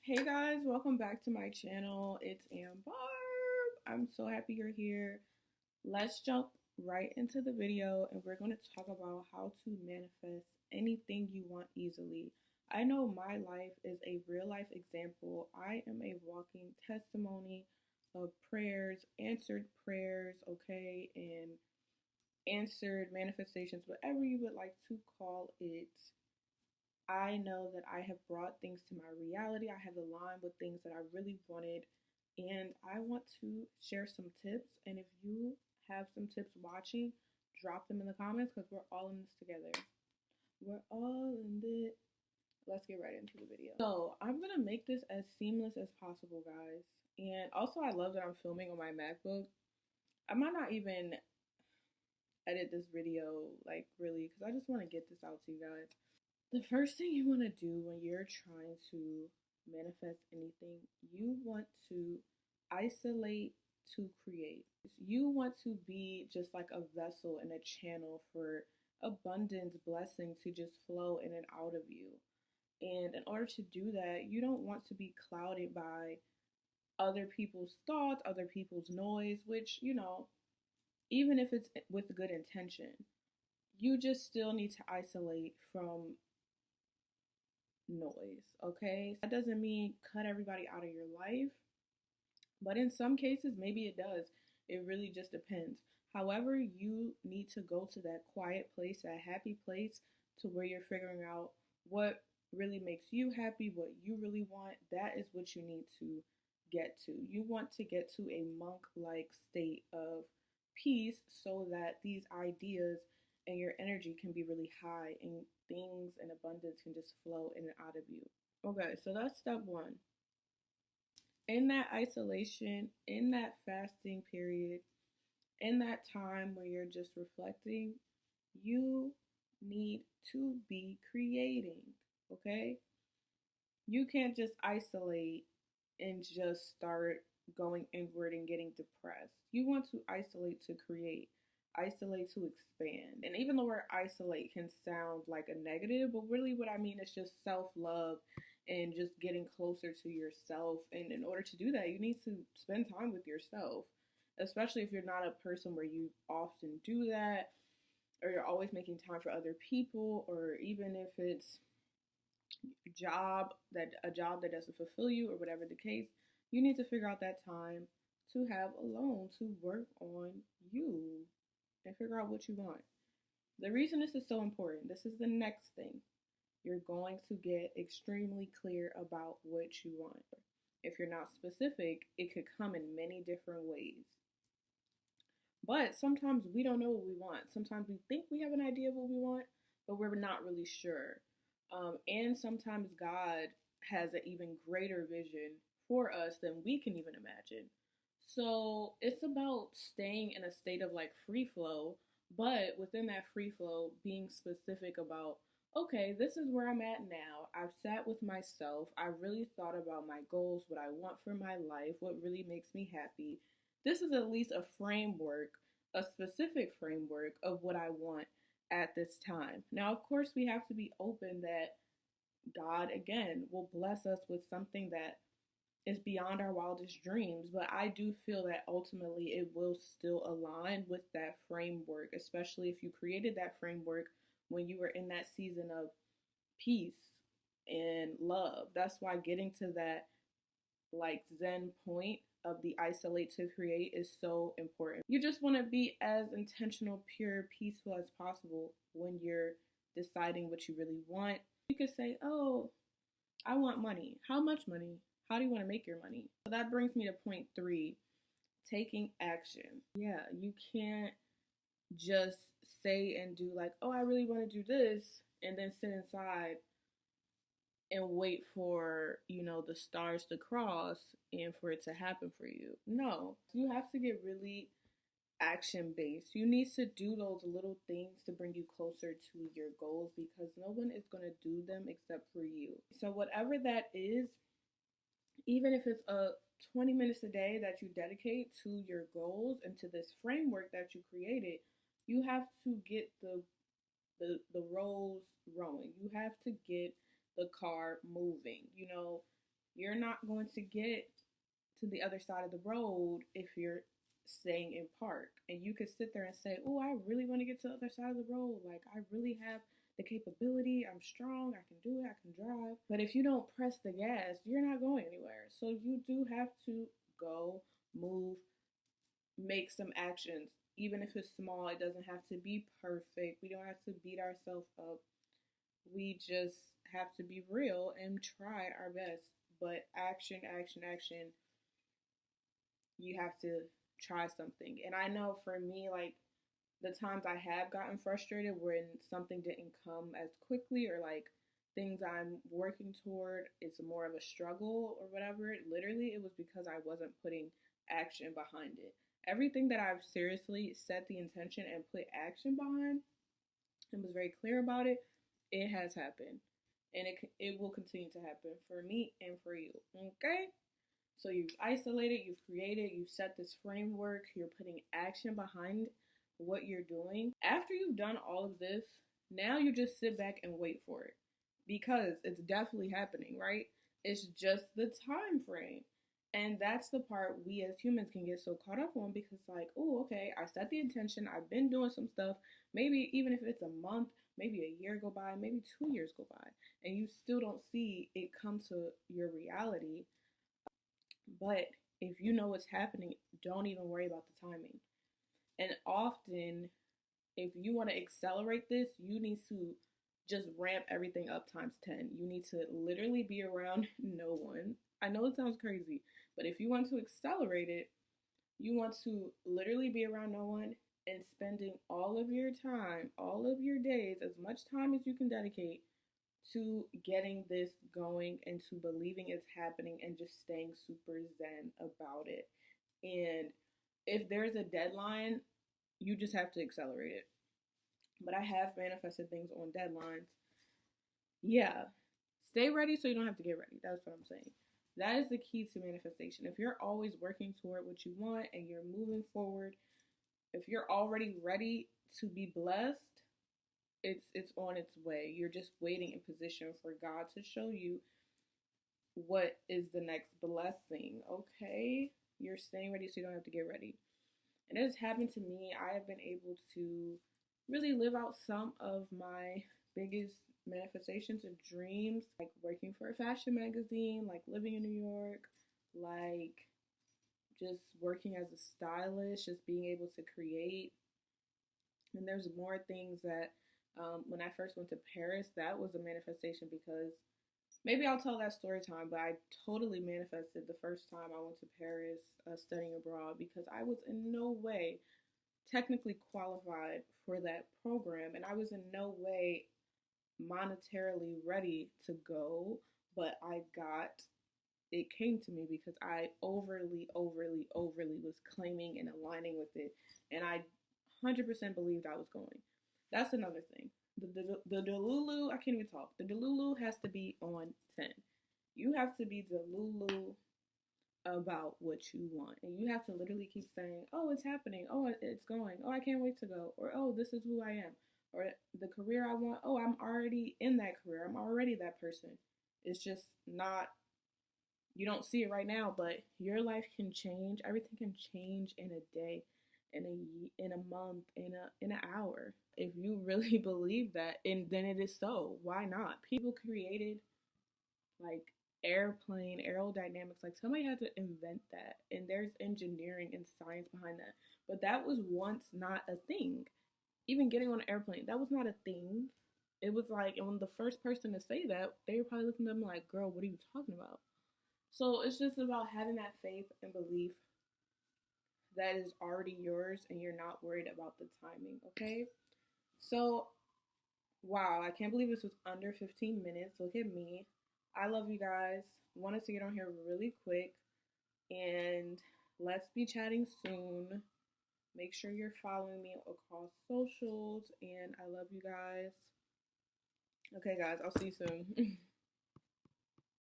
Hey guys, welcome back to my channel. It's ambbarbie. I'm so happy you're here. Let's jump right into the video and we're going to talk about how to manifest anything you want easily. I know my life is a real life example. I am a walking testimony of prayers, okay, and answered manifestations, whatever you would like to call it. I know that I have brought things to my reality. I have aligned with things that I really wanted. And I want to share some tips. And if you have some tips watching, drop them in the comments because we're all in this together. We're all in this. Let's get right into the video. So I'm going to make this as seamless as possible, guys. And also, I love that I'm filming on my MacBook. I might not even edit this video, like, really, because I just want to get this out to you guys. The first thing you want to do when you're trying to manifest anything, you want to isolate to create. You want to be just like a vessel and a channel for abundance, blessings to just flow in and out of you. And in order to do that, you don't want to be clouded by other people's thoughts, other people's noise, which, even if it's with good intention, you just still need to isolate from noise, okay? That doesn't mean cut everybody out of your life, but in some cases, maybe it does. It really just depends. However, you need to go to that quiet place, that happy place, to where you're figuring out what really makes you happy, what you really want. That is what you need to get to. You want to get to a monk-like state of peace so that these ideas and your energy can be really high and things and abundance can just flow in and out of you. Okay, so that's step one. In that isolation, in that fasting period, in that time where you're just reflecting, you need to be creating, okay? You can't just isolate and just start going inward and getting depressed. You want to isolate to create. Isolate to expand. And even the word isolate can sound like a negative, but really what I mean is just self-love and just getting closer to yourself. And in order to do that, you need to spend time with yourself, especially if you're not a person where you often do that, or you're always making time for other people, or even if it's a job that doesn't fulfill you or whatever the case, you need to figure out that time to have alone, to work on you and figure out what you want. The reason this is so important, this is the next thing. You're going to get extremely clear about what you want. If you're not specific, it could come in many different ways. But sometimes we don't know what we want. Sometimes we think we have an idea of what we want, but we're not really sure. And sometimes God has an even greater vision for us than we can even imagine. So it's about staying in a state of like free flow, but within that free flow, being specific about, okay, this is where I'm at now. I've sat with myself. I really thought about my goals, what I want for my life, what really makes me happy. This is at least a framework, a specific framework of what I want at this time. Now, of course, we have to be open that God, again, will bless us with something that is beyond our wildest dreams, but I do feel that ultimately it will still align with that framework, especially if you created that framework when you were in that season of peace and love. That's why getting to that like Zen point of the isolate to create is so important. You just want to be as intentional, pure, peaceful as possible when you're deciding what you really want. You could say, oh, I want money. How much money? How do you want to make your money? So that brings me to point 3, taking action. Yeah, you can't just say and do like, oh, I really want to do this, and then sit inside and wait for, the stars to cross and for it to happen for you. No, you have to get really action based. You need to do those little things to bring you closer to your goals because no one is going to do them except for you. So whatever that is, even if it's 20 minutes a day that you dedicate to your goals and to this framework that you created, you have to get the rolls rolling. You have to get the car moving. You're not going to get to the other side of the road if you're staying in park. And you could sit there and say, oh, I really want to get to the other side of the road. Like, I really have the capability. I'm strong. I can do it. I can drive. But if you don't press the gas, you're not going anywhere. So you do have to go, move, make some actions. Even if it's small, it doesn't have to be perfect. We don't have to beat ourselves up. We just have to be real and try our best. But action, action, action, you have to try something. And I know for me, like, the times I have gotten frustrated when something didn't come as quickly, or like things I'm working toward, it's more of a struggle or whatever. Literally, it was because I wasn't putting action behind it. Everything that I've seriously set the intention and put action behind and was very clear about it, it has happened. And it will continue to happen for me and for you. Okay? So you've isolated, you've created, you've set this framework, you're putting action behind what you're doing. After you've done all of this, now you just sit back and wait for it, because it's definitely happening, right? It's just the time frame. And that's the part we as humans can get so caught up on, because like, oh, okay, I set the intention, I've been doing some stuff, maybe even if it's a month, maybe a year go by, maybe 2 years go by, and you still don't see it come to your reality. But if you know what's happening, don't even worry about the timing. And often, if you want to accelerate this, you need to just ramp everything up times 10. You need to literally be around no one. I know it sounds crazy, but if you want to accelerate it, you want to literally be around no one and spending all of your time, all of your days, as much time as you can dedicate to getting this going and to believing it's happening and just staying super zen about it. And if there's a deadline, you just have to accelerate it. But I have manifested things on deadlines. Yeah. Stay ready so you don't have to get ready. That's what I'm saying. That is the key to manifestation. If you're always working toward what you want and you're moving forward, if you're already ready to be blessed, it's on its way. You're just waiting in position for God to show you what is the next blessing. Okay? You're staying ready so you don't have to get ready. And it has happened to me. I have been able to really live out some of my biggest manifestations and dreams, like working for a fashion magazine, like living in New York, like just working as a stylist, just being able to create. And there's more things that when I first went to Paris, that was a manifestation, because maybe I'll tell that story time, but I totally manifested the first time I went to Paris studying abroad, because I was in no way technically qualified for that program, and I was in no way monetarily ready to go, but it came to me because I overly was claiming and aligning with it, and I 100% believed I was going. That's another thing. The Delulu, I can't even talk. The Delulu has to be on 10. You have to be Delulu about what you want. And you have to literally keep saying, oh, it's happening. Oh, it's going. Oh, I can't wait to go. Or, oh, this is who I am. Or the career I want. Oh, I'm already in that career. I'm already that person. It's just not, you don't see it right now, but your life can change. Everything can change in a day, in a month, in an hour. If you really believe that, and then it is so. Why not? People created like airplane aerodynamics. Like, somebody had to invent that, and there's engineering and science behind that. But that was once not a thing. Even getting on an airplane, that was not a thing. It was like, and when the first person to say that, they were probably looking at them like, girl, what are you talking about? So it's just about having that faith and belief that is already yours, and you're not worried about the timing, okay? So, wow, I can't believe this was under 15 minutes. Look at me. I love you guys. Wanted to get on here really quick, and let's be chatting soon. Make sure you're following me across socials, and I love you guys. Okay, guys, I'll see you soon.